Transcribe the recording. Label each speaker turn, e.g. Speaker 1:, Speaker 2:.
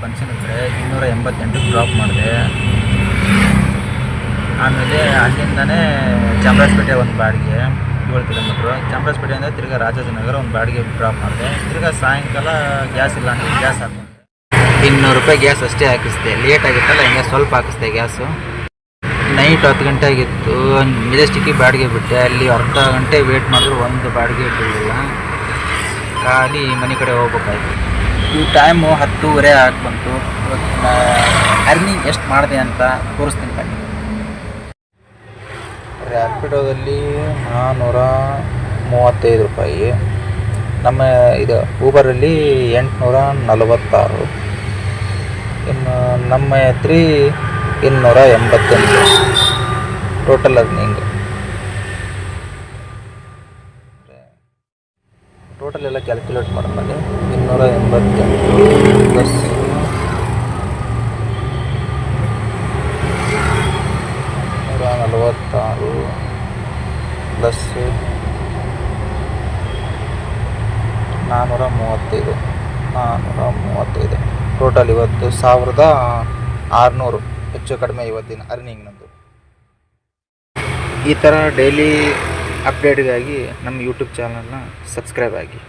Speaker 1: Function ಇದ್ದರೆ 288 drop ಮಾಡಿದೆ. ಆಮೇಲೆ ಅಲ್ಲಿಂದನೇ ಚಾಮರಾಜಪೇಟೆ ಒಂದು ಬಾಡಿಗೆ 7 ಕಿಲೋಮೀಟ್ರು. ಚಾಮರಾಜಪೇಟೆಯಿಂದ ತಿರ್ಗಾ ರಾಜಾಜಿನಗರ ಒಂದು ಬಾಡಿಗೆ ಡ್ರಾಪ್ ಮಾಡಿದೆ. ತಿರ್ಗಾ ಸಾಯಂಕಾಲ ಗ್ಯಾಸ್ ಇಲ್ಲ ಅಂದರೆ ಗ್ಯಾಸ್ ಹಾಕಿದೆ. 200 ರೂಪಾಯಿ ಗ್ಯಾಸ್ ಅಷ್ಟೇ ಹಾಕಿಸ್ದೆ. ಲೇಟ್ ಆಗಿತ್ತಲ್ಲ, ಹಿಂಗೆ ಸ್ವಲ್ಪ ಹಾಕಿಸ್ದೆ ಗ್ಯಾಸು. ನೈಟ್ 10 ಗಂಟೆ ಆಗಿತ್ತು. ಮೆಜೆಸ್ಟಿಕ್ಕಿಗೆ ಬಾಡಿಗೆ ಬಿಟ್ಟೆ. ಅಲ್ಲಿ ಅರ್ಧ ಗಂಟೆ ವೇಟ್ ಮಾಡಿದ್ರು ಒಂದು ಬಾಡಿಗೆ ಬಿಡಲಿಲ್ಲ. ಖಾಲಿ ಮನೆ ಕಡೆ ಹೋಗ್ಬೇಕಾಯ್ತು. ಈ ಟೈಮು 10:30 ಆಗಿ ಬಂತು. ಇವತ್ತು ಅರ್ನಿಂಗ್ ಎಷ್ಟು ಮಾಡಿದೆ ಅಂತ ತೋರಿಸ್ತೀನಿ ಬನ್ನಿ. ರ್ಯಾಪಿಡೋದಲ್ಲಿ 435 ರೂಪಾಯಿ. ನಮ್ಮ ಇದು ಊಬರಲ್ಲಿ 846. ಇನ್ನು ನಮ್ಮ 288 ಟೋಟಲ್ ಅರ್ನಿಂಗ್. ಟೋಟಲ್ ಎಲ್ಲ ಕ್ಯಾಲ್ಕುಲೇಟ್ ಮಾಡ್ಕೊಂಡು 288 ಪ್ಲಸ್ 146 ಪ್ಲಸ್ 435 ಟೋಟಲ್ ಇವತ್ತು 1600 ಹೆಚ್ಚು ಕಡಿಮೆ ಇವತ್ತಿನ ಅರ್ನಿಂಗ್ ನಂದು. ಈ ಥರ ಡೈಲಿ ಅಪ್ಡೇಟ್ಗಾಗಿ ನಮ್ಮ ಯೂಟ್ಯೂಬ್ ಚಾನಲ್ನ ಸಬ್ಸ್ಕ್ರೈಬ್ ಆಗಿ.